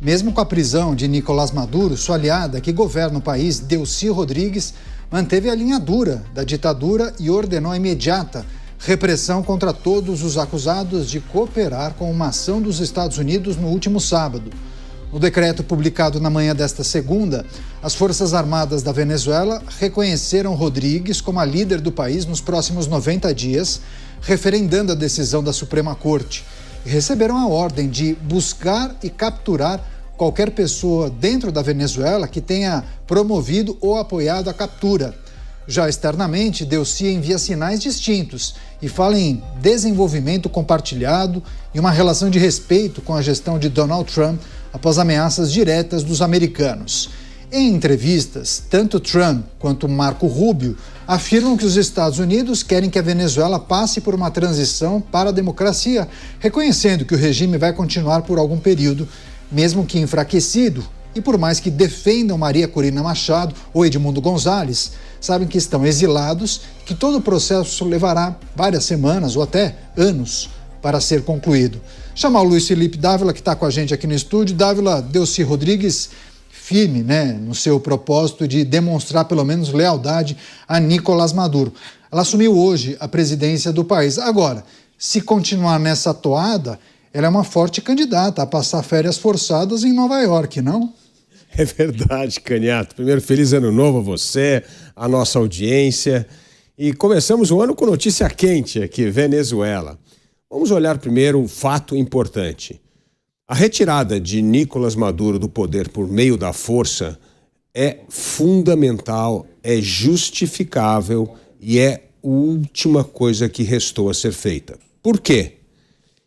Mesmo com a prisão de Nicolás Maduro, sua aliada que governa o país, Delcy Rodrigues, manteve a linha dura da ditadura e ordenou a imediata repressão contra todos os acusados de cooperar com uma ação dos Estados Unidos no último sábado. No decreto publicado na manhã desta segunda, as Forças Armadas da Venezuela reconheceram Rodrigues como a líder do país nos próximos 90 dias, referendando a decisão da Suprema Corte. E receberam a ordem de buscar e capturar qualquer pessoa dentro da Venezuela que tenha promovido ou apoiado a captura. Já externamente, Delcy envia sinais distintos e fala em desenvolvimento compartilhado e uma relação de respeito com a gestão de Donald Trump após ameaças diretas dos americanos. Em entrevistas, tanto Trump quanto Marco Rubio afirmam que os Estados Unidos querem que a Venezuela passe por uma transição para a democracia, reconhecendo que o regime vai continuar por algum período, mesmo que enfraquecido. E por mais que defendam Maria Corina Machado ou Edmundo Gonzalez, sabem que estão exilados e que todo o processo levará várias semanas ou até anos para ser concluído. Chamar o Luiz Felipe Dávila, que está com a gente aqui no estúdio. Dávila, Delcy Rodrigues firme, no seu propósito de demonstrar pelo menos lealdade a Nicolás Maduro. Ela assumiu hoje a presidência do país. Agora, se continuar nessa toada, ela é uma forte candidata a passar férias forçadas em Nova York, não? É verdade, Canhato. Primeiro, feliz ano novo a você, a nossa audiência. E começamos o ano com notícia quente aqui, Venezuela. Vamos olhar primeiro um fato importante. A retirada de Nicolás Maduro do poder por meio da força é fundamental, é justificável e é a última coisa que restou a ser feita. Por quê?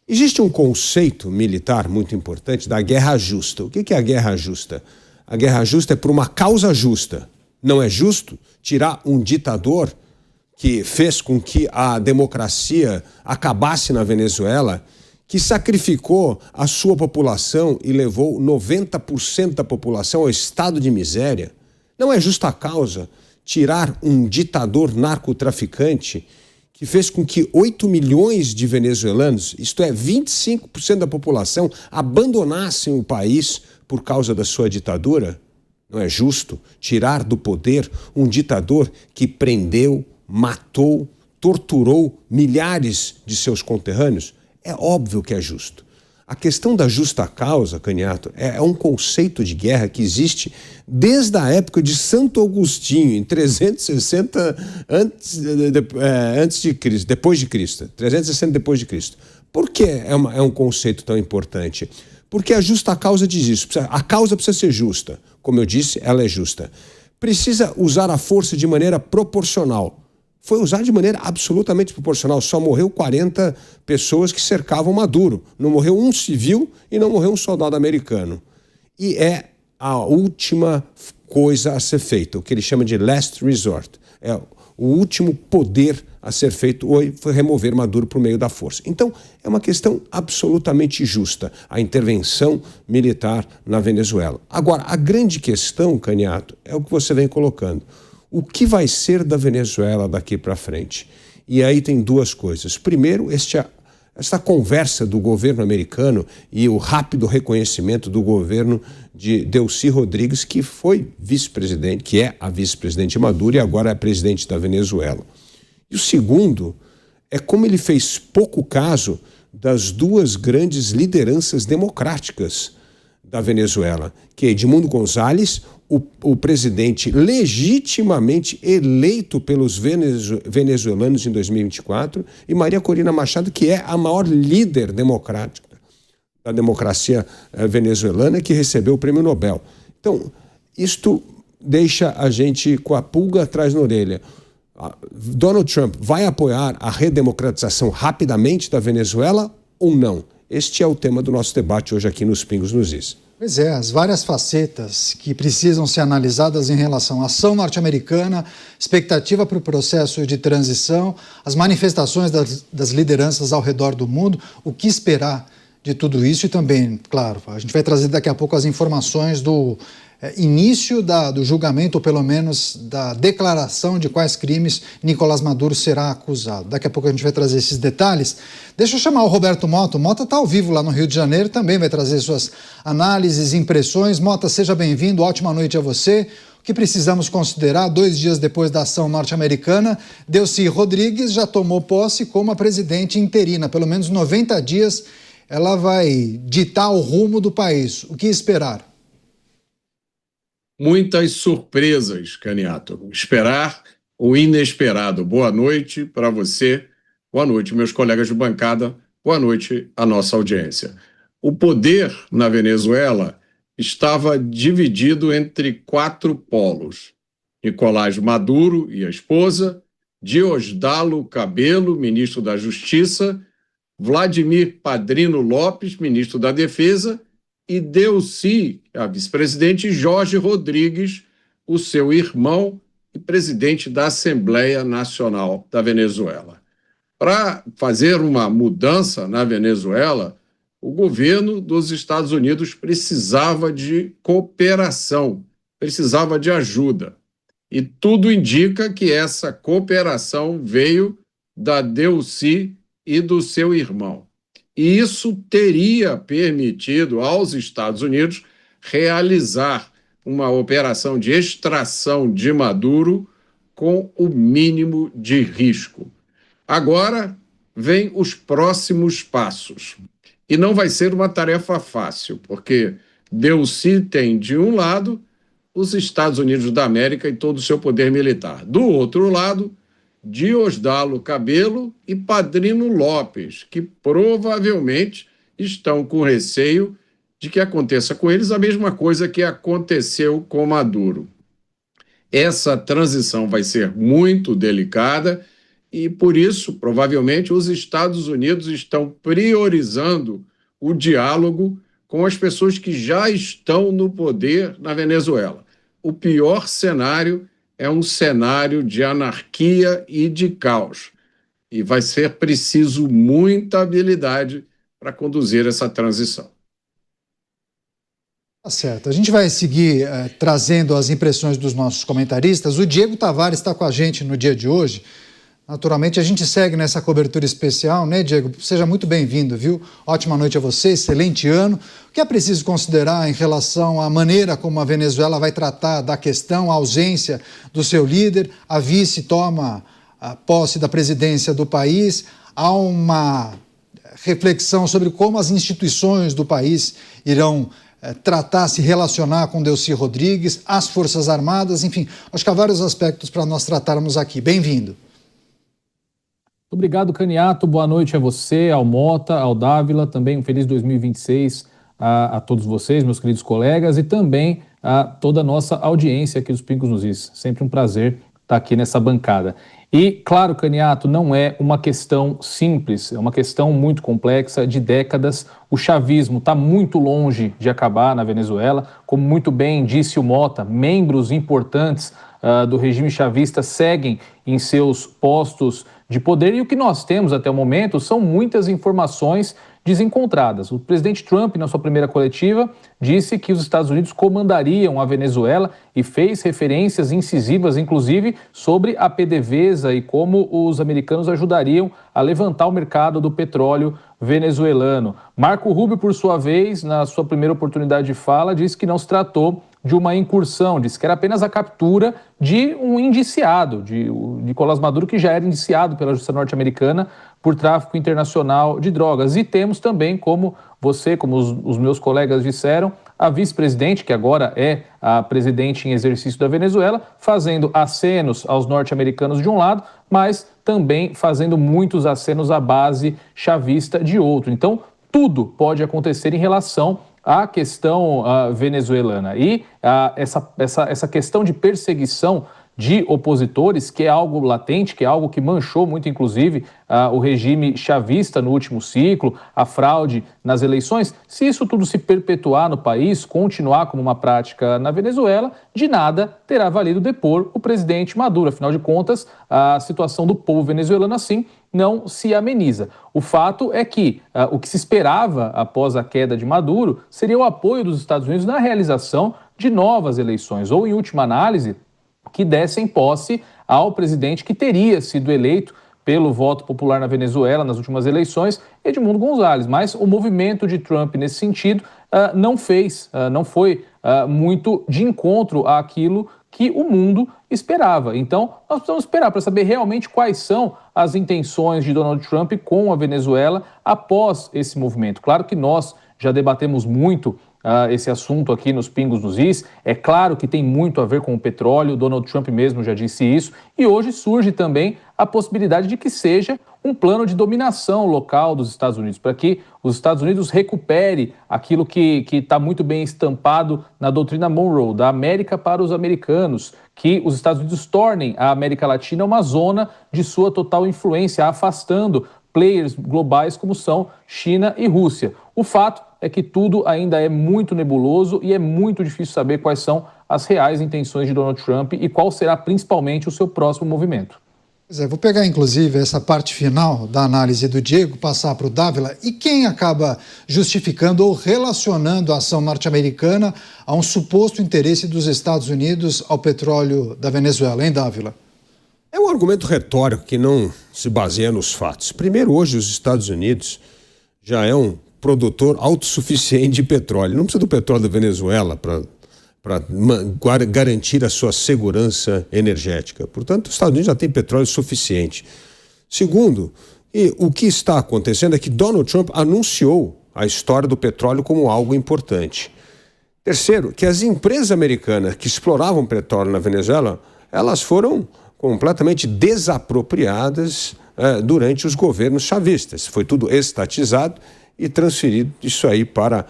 Existe um conceito militar muito importante da guerra justa. O que é a guerra justa? A guerra justa é por uma causa justa. Não é justo tirar um ditador que fez com que a democracia acabasse na Venezuela, que sacrificou a sua população e levou 90% da população ao estado de miséria. Não é justa causa tirar um ditador narcotraficante que fez com que 8 milhões de venezuelanos, isto é, 25% da população, abandonassem o país por causa da sua ditadura? Não é justo tirar do poder um ditador que prendeu, matou, torturou milhares de seus conterrâneos? É óbvio que é justo. A questão da justa causa, Canhato, é um conceito de guerra que existe desde a época de Santo Agostinho, em 360 antes de Cristo, depois de Cristo, 360 depois de Cristo. Por que é um conceito tão importante? Porque a justa causa diz isso. A causa precisa ser justa. Como eu disse, ela é justa. Precisa usar a força de maneira proporcional. Foi usado de maneira absolutamente proporcional. Só morreu 40 pessoas que cercavam Maduro. Não morreu um civil e não morreu um soldado americano. E é a última coisa a ser feita, o que ele chama de last resort. É o último poder a ser feito hoje foi remover Maduro por meio da força. Então, é uma questão absolutamente justa, a intervenção militar na Venezuela. Agora, a grande questão, Canhato, é o que você vem colocando. O que vai ser da Venezuela daqui para frente? E aí tem duas coisas. Primeiro, esta conversa do governo americano e o rápido reconhecimento do governo de Delcy Rodrigues, que foi vice-presidente, que é a vice-presidente de Maduro e agora é presidente da Venezuela. E o segundo é como ele fez pouco caso das duas grandes lideranças democráticas da Venezuela, que é Edmundo Gonzalez, o presidente legitimamente eleito pelos venezuelanos em 2024, e Maria Corina Machado, que é a maior líder democrática da democracia venezuelana, que recebeu o prêmio Nobel. Então, isto deixa a gente com a pulga atrás na orelha. Donald Trump vai apoiar a redemocratização rapidamente da Venezuela ou não? Este é o tema do nosso debate hoje aqui nos Pingos nos Is. Pois é, as várias facetas que precisam ser analisadas em relação à ação norte-americana, expectativa para o processo de transição, as manifestações das lideranças ao redor do mundo, o que esperar de tudo isso e também, claro, a gente vai trazer daqui a pouco as informações do início do julgamento, ou pelo menos da declaração de quais crimes Nicolás Maduro será acusado. Daqui a pouco a gente vai trazer esses detalhes. Deixa eu chamar o Roberto Mota. O Mota está ao vivo lá no Rio de Janeiro, também vai trazer suas análises, impressões. Mota, seja bem-vindo, ótima noite a você. O que precisamos considerar, 2 dias depois da ação norte-americana, Delcy Rodrigues já tomou posse como a presidente interina. Pelo menos 90 dias ela vai ditar o rumo do país. O que esperar? Muitas surpresas, Caniato. Esperar o inesperado. Boa noite para você, boa noite, meus colegas de bancada, boa noite à nossa audiência. O poder na Venezuela estava dividido entre 4 polos. Nicolás Maduro e a esposa, Diosdado Cabello, ministro da Justiça, Vladimir Padrino Lopes, ministro da Defesa, e Delcy, a vice-presidente, Jorge Rodrigues, o seu irmão e presidente da Assembleia Nacional da Venezuela. Para fazer uma mudança na Venezuela, o governo dos Estados Unidos precisava de cooperação, precisava de ajuda. E tudo indica que essa cooperação veio da Delcy e do seu irmão. E isso teria permitido aos Estados Unidos realizar uma operação de extração de Maduro com o mínimo de risco. Agora vem os próximos passos. E não vai ser uma tarefa fácil, porque Delcy tem, de um lado, os Estados Unidos da América e todo o seu poder militar. Do outro lado, Diosdado Cabello e Padrino Lopes, que provavelmente estão com receio de que aconteça com eles a mesma coisa que aconteceu com Maduro. Essa transição vai ser muito delicada e, por isso, provavelmente, os Estados Unidos estão priorizando o diálogo com as pessoas que já estão no poder na Venezuela. O pior cenário é um cenário de anarquia e de caos. E vai ser preciso muita habilidade para conduzir essa transição. Tá certo. A gente vai seguir trazendo as impressões dos nossos comentaristas. O Diego Tavares está com a gente no dia de hoje. Naturalmente, a gente segue nessa cobertura especial, né, Diego? Seja muito bem-vindo, viu? Ótima noite a você, excelente ano. O que é preciso considerar em relação à maneira como a Venezuela vai tratar da questão, a ausência do seu líder? A vice toma a posse da presidência do país. Há uma reflexão sobre como as instituições do país irão tratar, se relacionar com Delcy Rodrigues, as Forças Armadas, enfim. Acho que há vários aspectos para nós tratarmos aqui. Bem-vindo. Obrigado, Caniato. Boa noite a você, ao Mota, ao Dávila. Também um feliz 2026 a todos vocês, meus queridos colegas, e também a toda a nossa audiência aqui dos Pingos nos Is. Sempre um prazer estar aqui nessa bancada. E, claro, Caniato, não é uma questão simples, é uma questão muito complexa, de décadas. O chavismo está muito longe de acabar na Venezuela. Como muito bem disse o Mota, membros importantes do regime chavista seguem em seus postos de poder, e o que nós temos até o momento são muitas informações desencontradas. O presidente Trump, na sua primeira coletiva, disse que os Estados Unidos comandariam a Venezuela e fez referências incisivas, inclusive, sobre a PDVSA e como os americanos ajudariam a levantar o mercado do petróleo venezuelano. Marco Rubio, por sua vez, na sua primeira oportunidade de fala, disse que não se tratou de uma incursão, disse que era apenas a captura de um indiciado, de Nicolás Maduro, que já era indiciado pela Justiça norte-americana por tráfico internacional de drogas. E temos também, como você, como os meus colegas disseram, a vice-presidente, que agora é a presidente em exercício da Venezuela, fazendo acenos aos norte-americanos de um lado, mas também fazendo muitos acenos à base chavista de outro. Então, tudo pode acontecer em relação à questão venezuelana. E essa questão de perseguição de opositores, que é algo latente, que é algo que manchou muito, inclusive, o regime chavista no último ciclo, a fraude nas eleições, se isso tudo se perpetuar no país, continuar como uma prática na Venezuela, de nada terá valido depor o presidente Maduro. Afinal de contas, a situação do povo venezuelano, assim, não se ameniza. O fato é que o que se esperava após a queda de Maduro seria o apoio dos Estados Unidos na realização de novas eleições, ou, em última análise, que dessem posse ao presidente que teria sido eleito pelo voto popular na Venezuela nas últimas eleições, Edmundo González. Mas o movimento de Trump nesse sentido não foi muito de encontro àquilo que o mundo esperava. Então, nós precisamos esperar para saber realmente quais são as intenções de Donald Trump com a Venezuela após esse movimento. Claro que nós já debatemos muito esse assunto aqui nos Pingos nos Is. É claro que tem muito a ver com o petróleo, Donald Trump mesmo já disse isso, e hoje surge também a possibilidade de que seja um plano de dominação local dos Estados Unidos, para que os Estados Unidos recupere aquilo que está muito bem estampado na doutrina Monroe, da América para os americanos, que os Estados Unidos tornem a América Latina uma zona de sua total influência, afastando players globais como são China e Rússia. O fato é que tudo ainda é muito nebuloso e é muito difícil saber quais são as reais intenções de Donald Trump e qual será principalmente o seu próximo movimento. Pois é, vou pegar inclusive essa parte final da análise do Diego, passar para o Dávila, e quem acaba justificando ou relacionando a ação norte-americana a um suposto interesse dos Estados Unidos ao petróleo da Venezuela, hein, Dávila? É um argumento retórico que não se baseia nos fatos. Primeiro, hoje os Estados Unidos já é um produtor autossuficiente de petróleo. Não precisa do petróleo da Venezuela para garantir a sua segurança energética. Portanto, os Estados Unidos já têm petróleo suficiente. Segundo, o que está acontecendo é que Donald Trump anunciou a história do petróleo como algo importante. Terceiro, que as empresas americanas que exploravam petróleo na Venezuela, elas foram completamente desapropriadas durante os governos chavistas. Foi tudo estatizado e transferido isso aí para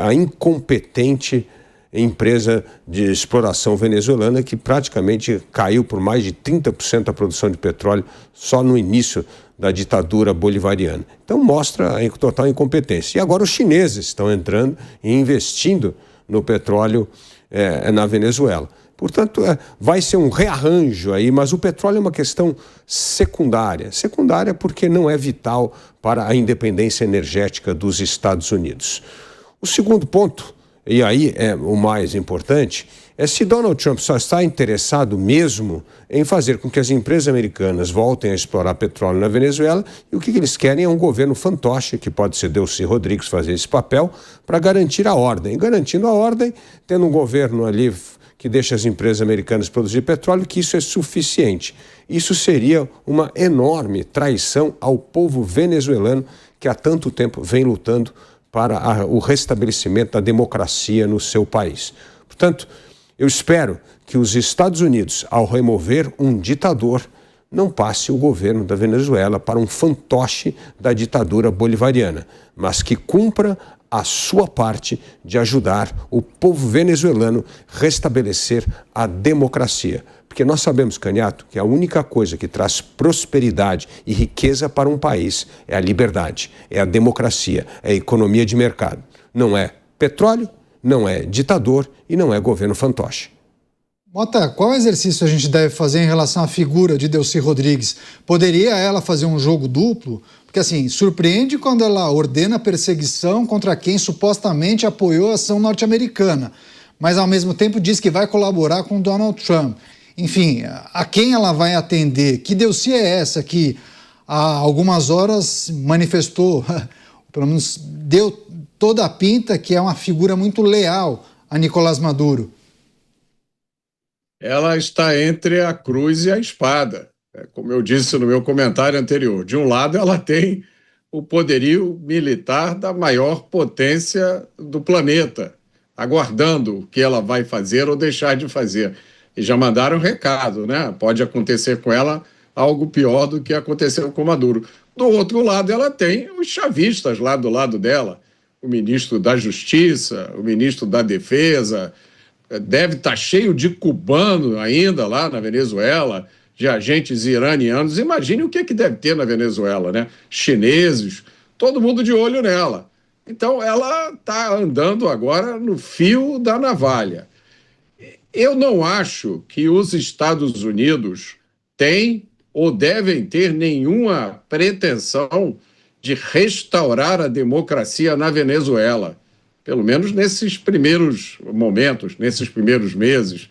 a incompetente empresa de exploração venezuelana, que praticamente caiu por mais de 30% a produção de petróleo só no início da ditadura bolivariana. Então mostra a total incompetência. E agora os chineses estão entrando e investindo no petróleo na Venezuela. Portanto, vai ser um rearranjo aí, mas o petróleo é uma questão secundária. Secundária porque não é vital para a independência energética dos Estados Unidos. O segundo ponto, e aí é o mais importante, é se Donald Trump só está interessado mesmo em fazer com que as empresas americanas voltem a explorar petróleo na Venezuela, e o que eles querem é um governo fantoche, que pode ser Delcy Rodrigues fazer esse papel, para garantir a ordem. Garantindo a ordem, tendo um governo ali que deixa as empresas americanas produzir petróleo, que isso é suficiente. Isso seria uma enorme traição ao povo venezuelano que há tanto tempo vem lutando para o restabelecimento da democracia no seu país. Portanto, eu espero que os Estados Unidos, ao remover um ditador, não passe o governo da Venezuela para um fantoche da ditadura bolivariana, mas que cumpra a sua parte de ajudar o povo venezuelano a restabelecer a democracia. Porque nós sabemos, Canhato, que a única coisa que traz prosperidade e riqueza para um país é a liberdade, é a democracia, é a economia de mercado. Não é petróleo, não é ditador e não é governo fantoche. Mota, qual exercício a gente deve fazer em relação à figura de Delcy Rodrigues? Poderia ela fazer um jogo duplo? Porque, assim, surpreende quando ela ordena perseguição contra quem supostamente apoiou a ação norte-americana, mas, ao mesmo tempo, diz que vai colaborar com Donald Trump. Enfim, a quem ela vai atender? Que Delcy é essa que há algumas horas manifestou, pelo menos deu toda a pinta que é uma figura muito leal a Nicolás Maduro? Ela está entre a cruz e a espada. Como eu disse no meu comentário anterior, de um lado ela tem o poderio militar da maior potência do planeta, aguardando o que ela vai fazer ou deixar de fazer. E já mandaram um recado, né? Pode acontecer com ela algo pior do que aconteceu com Maduro. Do outro lado, ela tem os chavistas lá do lado dela, o ministro da Justiça, o ministro da Defesa, deve estar cheio de cubano ainda lá na Venezuela, de agentes iranianos. Imagine o que deve ter na Venezuela, né? Chineses, todo mundo de olho nela. Então, ela está andando agora no fio da navalha. Eu não acho que os Estados Unidos têm ou devem ter nenhuma pretensão de restaurar a democracia na Venezuela. pelo menos nesses primeiros momentos, nesses primeiros meses.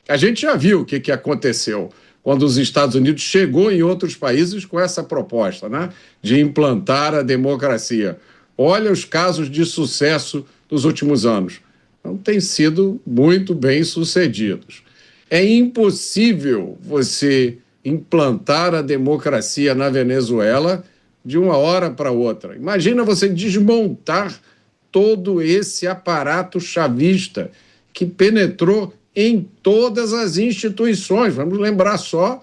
A gente já viu o que aconteceu quando os Estados Unidos chegou em outros países com essa proposta, né, de implantar a democracia. Olha os casos de sucesso dos últimos anos. Não têm sido muito bem sucedidos. É impossível você implantar a democracia na Venezuela de uma hora para outra. Imagina você desmontar todo esse aparato chavista que penetrou em todas as instituições. Vamos lembrar só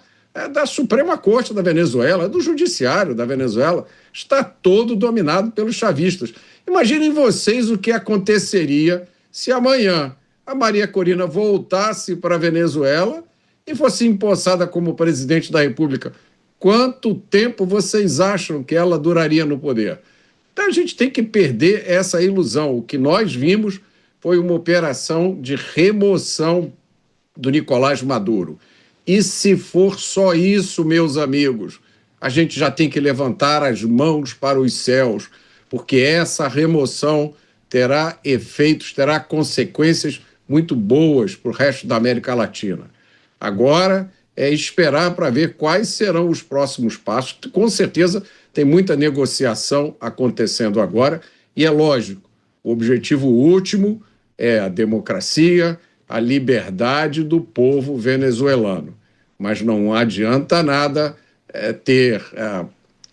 da Suprema Corte da Venezuela, do Judiciário da Venezuela. Está todo dominado pelos chavistas. Imaginem vocês o que aconteceria se amanhã a Maria Corina voltasse para a Venezuela e fosse empossada como presidente da República. Quanto tempo vocês acham que ela duraria no poder? Então a gente tem que perder essa ilusão. O que nós vimos foi uma operação de remoção do Nicolás Maduro. E se for só isso, meus amigos, a gente já tem que levantar as mãos para os céus, porque essa remoção terá efeitos, terá consequências muito boas para o resto da América Latina. Agora é esperar para ver quais serão os próximos passos. Com certeza tem muita negociação acontecendo agora e é lógico, o objetivo último é a democracia, a liberdade do povo venezuelano. Mas não adianta nada ter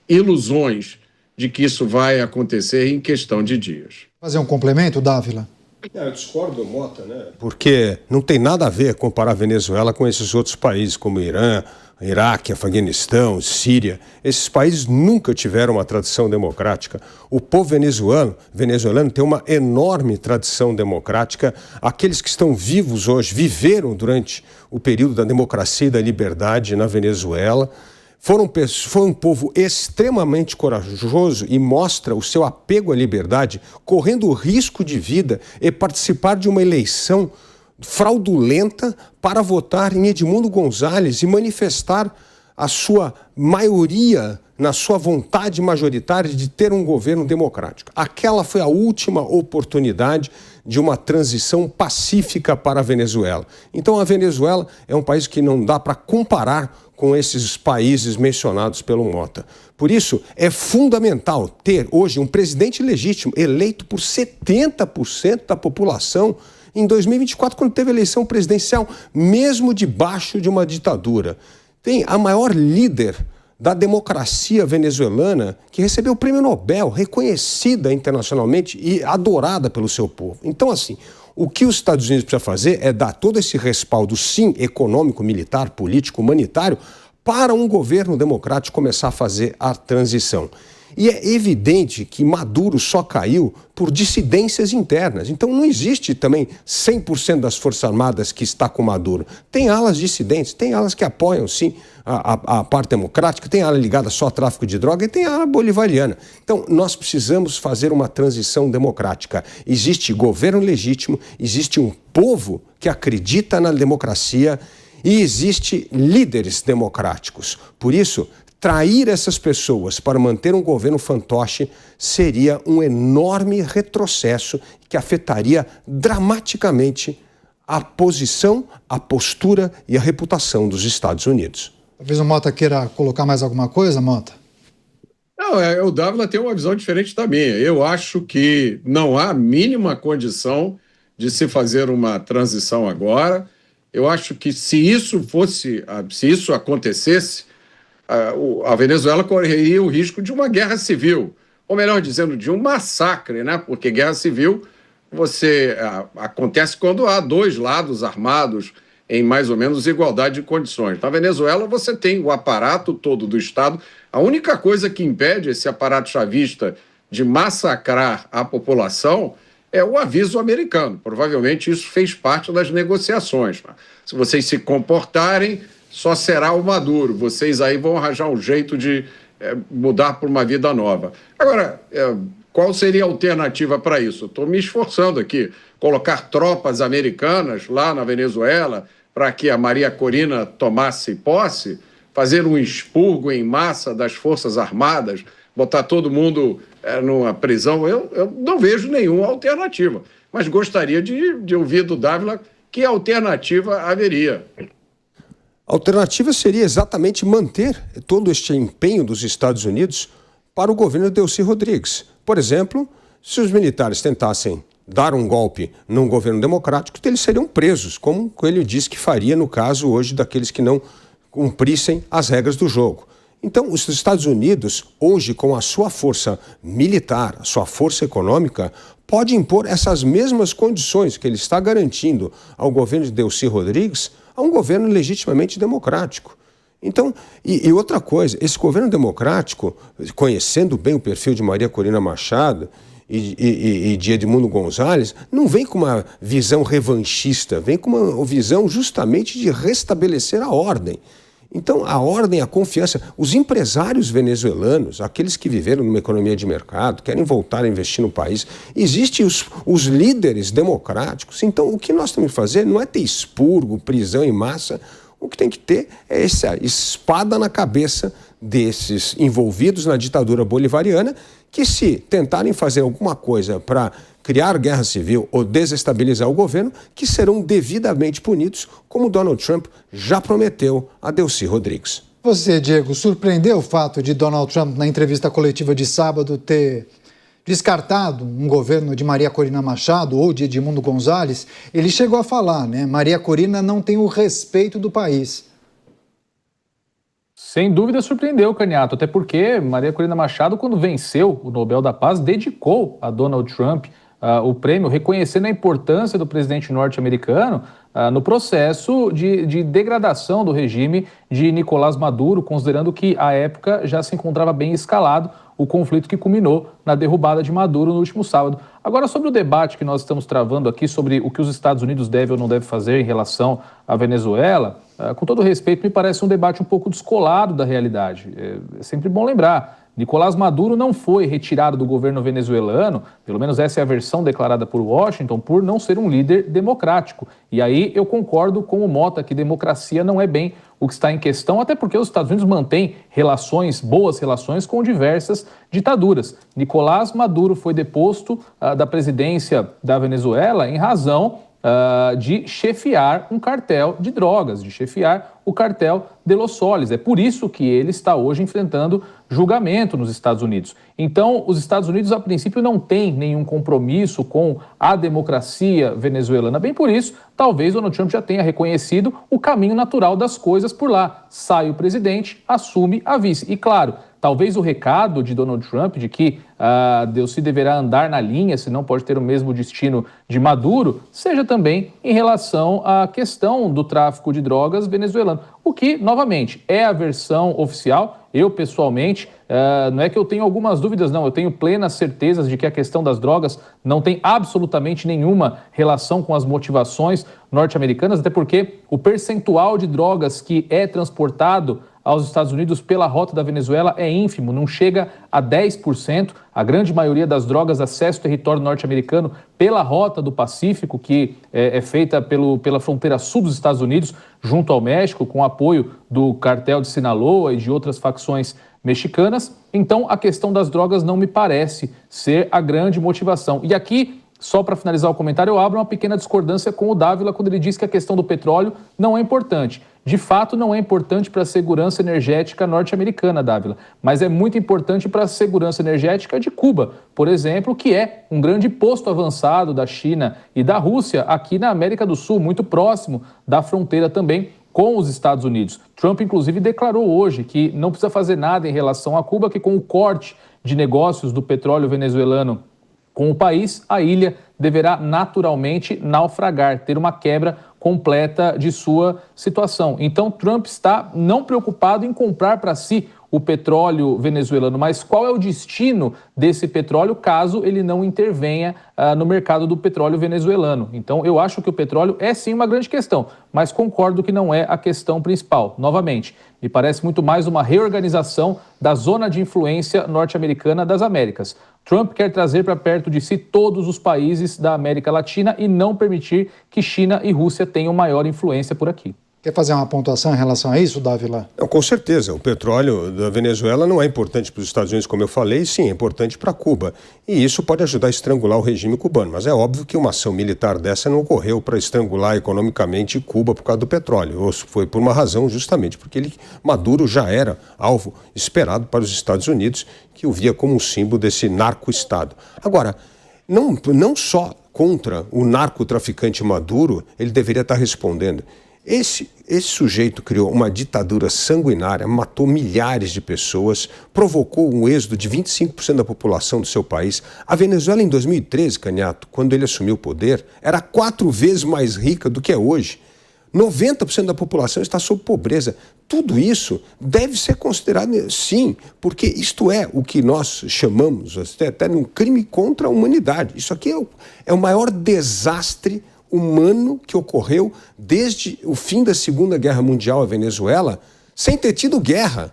ilusões de que isso vai acontecer em questão de dias. Fazer um complemento, Dávila? Eu discordo, Mota, né? Porque não tem nada a ver comparar a Venezuela com esses outros países, como Irã, Iraque, Afeganistão, Síria. Esses países nunca tiveram uma tradição democrática. O povo venezuelano tem uma enorme tradição democrática. Aqueles que estão vivos hoje viveram durante o período da democracia e da liberdade na Venezuela. Foi um povo extremamente corajoso e mostra o seu apego à liberdade, correndo o risco de vida e participar de uma eleição fraudulenta para votar em Edmundo González e manifestar a sua maioria na sua vontade majoritária de ter um governo democrático. Aquela foi a última oportunidade de uma transição pacífica para a Venezuela. Então a Venezuela é um país que não dá para comparar com esses países mencionados pelo Mota. Por isso, é fundamental ter hoje um presidente legítimo eleito por 70% da população em 2024, quando teve eleição presidencial, mesmo debaixo de uma ditadura. Tem a maior líder da democracia venezuelana que recebeu o prêmio Nobel, reconhecida internacionalmente e adorada pelo seu povo. Então, assim, o que os Estados Unidos precisam fazer é dar todo esse respaldo, sim, econômico, militar, político, humanitário, para um governo democrático começar a fazer a transição. E é evidente que Maduro só caiu por dissidências internas. Então não existe também 100% das Forças Armadas que está com Maduro. Tem alas dissidentes, tem alas que apoiam, sim, a parte democrática, tem ala ligada só ao tráfico de droga e tem ala bolivariana. Então nós precisamos fazer uma transição democrática. Existe governo legítimo, existe um povo que acredita na democracia e existe líderes democráticos. Por isso, trair essas pessoas para manter um governo fantoche seria um enorme retrocesso que afetaria dramaticamente a posição, a postura e a reputação dos Estados Unidos. Talvez o Mota queira colocar mais alguma coisa, Mota? Não, o Dávila tem uma visão diferente da minha. Eu acho que não há a mínima condição de se fazer uma transição agora. Eu acho que se isso acontecesse, a Venezuela correria o risco de uma guerra civil, ou melhor dizendo, de um massacre, né? Porque guerra civil acontece quando há dois lados armados em mais ou menos igualdade de condições. Na Venezuela você tem o aparato todo do Estado. A única coisa que impede esse aparato chavista de massacrar a população é o aviso americano. Provavelmente isso fez parte das negociações. Se vocês se comportarem, só será o Maduro. Vocês aí vão arranjar um jeito de mudar para uma vida nova. Agora, qual seria a alternativa para isso? Estou me esforçando aqui. Colocar tropas americanas lá na Venezuela para que a Maria Corina tomasse posse, fazer um expurgo em massa das Forças Armadas, botar todo mundo numa prisão. Eu não vejo nenhuma alternativa, mas gostaria de ouvir do Dávila que alternativa haveria. A alternativa seria exatamente manter todo este empenho dos Estados Unidos para o governo de Delcy Rodrigues. Por exemplo, se os militares tentassem dar um golpe num governo democrático, eles seriam presos, como ele disse que faria no caso hoje daqueles que não cumprissem as regras do jogo. Então, os Estados Unidos, hoje, com a sua força militar, a sua força econômica, pode impor essas mesmas condições que ele está garantindo ao governo de Delcy Rodrigues a um governo legitimamente democrático. Então, e outra coisa, esse governo democrático, conhecendo bem o perfil de Maria Corina Machado e de Edmundo Gonzalez, não vem com uma visão revanchista, vem com uma visão justamente de restabelecer a ordem. Então, a ordem, a confiança, os empresários venezuelanos, aqueles que viveram numa economia de mercado, querem voltar a investir no país, existem os líderes democráticos. Então, o que nós temos que fazer não é ter expurgo, prisão em massa, o que tem que ter é essa espada na cabeça desses envolvidos na ditadura bolivariana, que se tentarem fazer alguma coisa para criar guerra civil ou desestabilizar o governo, que serão devidamente punidos, como Donald Trump já prometeu a Delcy Rodrigues. Você, Diego, surpreendeu o fato de Donald Trump, na entrevista coletiva de sábado, ter descartado um governo de Maria Corina Machado ou de Edmundo Gonzalez? Ele chegou a falar, né? Maria Corina não tem o respeito do país. Sem dúvida surpreendeu, Caniato, até porque Maria Corina Machado, quando venceu o Nobel da Paz, dedicou a Donald Trump o prêmio, reconhecendo a importância do presidente norte-americano no processo de degradação do regime de Nicolás Maduro, considerando que, à época, já se encontrava bem escalado o conflito que culminou na derrubada de Maduro no último sábado. Agora, sobre o debate que nós estamos travando aqui sobre o que os Estados Unidos devem ou não devem fazer em relação à Venezuela, com todo respeito, me parece um debate um pouco descolado da realidade. É sempre bom lembrar, Nicolás Maduro não foi retirado do governo venezuelano, pelo menos essa é a versão declarada por Washington, por não ser um líder democrático. E aí eu concordo com o Mota que democracia não é bem o que está em questão, até porque os Estados Unidos mantêm boas relações com diversas ditaduras. Nicolás Maduro foi deposto da presidência da Venezuela em razão de chefiar um cartel de drogas, de chefiar o cartel de Los Soles. É por isso que ele está hoje enfrentando julgamento nos Estados Unidos. Então, os Estados Unidos, a princípio, não têm nenhum compromisso com a democracia venezuelana. Bem por isso, talvez Donald Trump já tenha reconhecido o caminho natural das coisas por lá. Sai o presidente, assume a vice. E, claro, talvez o recado de Donald Trump de que Delcy deverá andar na linha, senão pode ter o mesmo destino de Maduro, seja também em relação à questão do tráfico de drogas venezuelano. O que, novamente, é a versão oficial. Eu, pessoalmente, não é que eu tenho algumas dúvidas, não. Eu tenho plenas certezas de que a questão das drogas não tem absolutamente nenhuma relação com as motivações norte-americanas, até porque o percentual de drogas que é transportado aos Estados Unidos pela rota da Venezuela é ínfimo, não chega a 10%. A grande maioria das drogas acessa o território norte-americano pela rota do Pacífico, que é feita pela fronteira sul dos Estados Unidos, junto ao México, com apoio do cartel de Sinaloa e de outras facções mexicanas. Então, a questão das drogas não me parece ser a grande motivação. E aqui, só para finalizar o comentário, eu abro uma pequena discordância com o Dávila quando ele diz que a questão do petróleo não é importante. De fato, não é importante para a segurança energética norte-americana, Dávila, mas é muito importante para a segurança energética de Cuba, por exemplo, que é um grande posto avançado da China e da Rússia aqui na América do Sul, muito próximo da fronteira também com os Estados Unidos. Trump, inclusive, declarou hoje que não precisa fazer nada em relação a Cuba, que com o corte de negócios do petróleo venezuelano com o país, a ilha deverá naturalmente naufragar, ter uma quebra completa de sua situação. Então, Trump está não preocupado em comprar para si o petróleo venezuelano, mas qual é o destino desse petróleo caso ele não intervenha no mercado do petróleo venezuelano. Então, eu acho que o petróleo é sim uma grande questão, mas concordo que não é a questão principal. Novamente, me parece muito mais uma reorganização da zona de influência norte-americana das Américas. Trump quer trazer para perto de si todos os países da América Latina e não permitir que China e Rússia tenham maior influência por aqui. Quer fazer uma pontuação em relação a isso, Dávila? Não, com certeza. O petróleo da Venezuela não é importante para os Estados Unidos, como eu falei, sim, é importante para Cuba. E isso pode ajudar a estrangular o regime cubano. Mas é óbvio que uma ação militar dessa não ocorreu para estrangular economicamente Cuba por causa do petróleo. Ou foi por uma razão justamente porque Maduro já era alvo esperado para os Estados Unidos, que o via como um símbolo desse narco-estado. Agora, não só contra o narcotraficante Maduro, ele deveria estar respondendo. Esse sujeito criou uma ditadura sanguinária, matou milhares de pessoas, provocou um êxodo de 25% da população do seu país. A Venezuela, em 2013, Canhato, quando ele assumiu o poder, era 4 vezes mais rica do que é hoje. 90% da população está sob pobreza. Tudo isso deve ser considerado, sim, porque isto é o que nós chamamos até um crime contra a humanidade. Isso aqui é o maior desastre humano que ocorreu desde o fim da Segunda Guerra Mundial à Venezuela, sem ter tido guerra.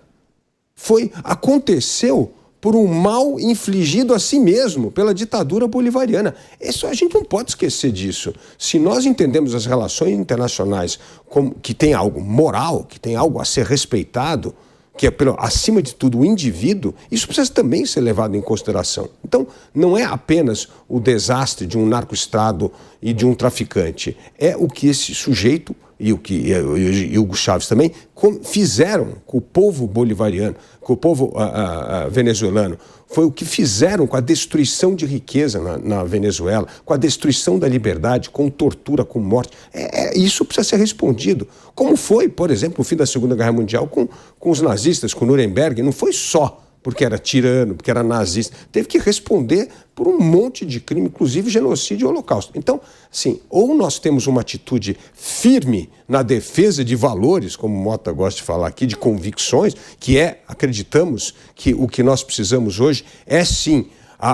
Aconteceu por um mal infligido a si mesmo pela ditadura bolivariana. A gente não pode esquecer disso. Se nós entendemos as relações internacionais como que tem algo moral, que tem algo a ser respeitado, que é, acima de tudo, o indivíduo, isso precisa também ser levado em consideração. Então, não é apenas o desastre de um narco-estado e de um traficante, é o que esse sujeito e o Hugo Chávez também fizeram com o povo bolivariano, com o povo venezuelano. Foi o que fizeram com a destruição de riqueza na Venezuela, com a destruição da liberdade, com tortura, com morte. Isso precisa ser respondido. Como foi, por exemplo, o fim da Segunda Guerra Mundial com os nazistas, com Nuremberg. Não foi só porque era tirano, porque era nazista. Teve que responder por um monte de crime, inclusive genocídio e holocausto. Então, assim, ou nós temos uma atitude firme na defesa de valores, como o Mota gosta de falar aqui, de convicções, acreditamos que o que nós precisamos hoje é, sim,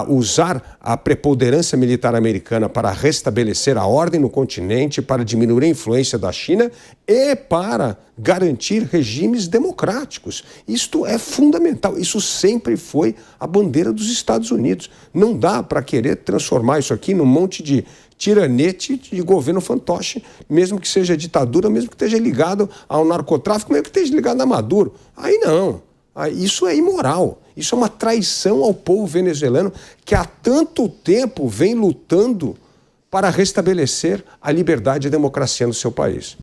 usar a preponderância militar americana para restabelecer a ordem no continente, para diminuir a influência da China e para garantir regimes democráticos. Isto é fundamental. Isso sempre foi a bandeira dos Estados Unidos. Não dá para querer transformar isso aqui num monte de tiranete de governo fantoche, mesmo que seja ditadura, mesmo que esteja ligado ao narcotráfico, mesmo que esteja ligado a Maduro. Aí não. Isso é imoral. Isso é uma traição ao povo venezuelano que há tanto tempo vem lutando para restabelecer a liberdade e a democracia no seu país.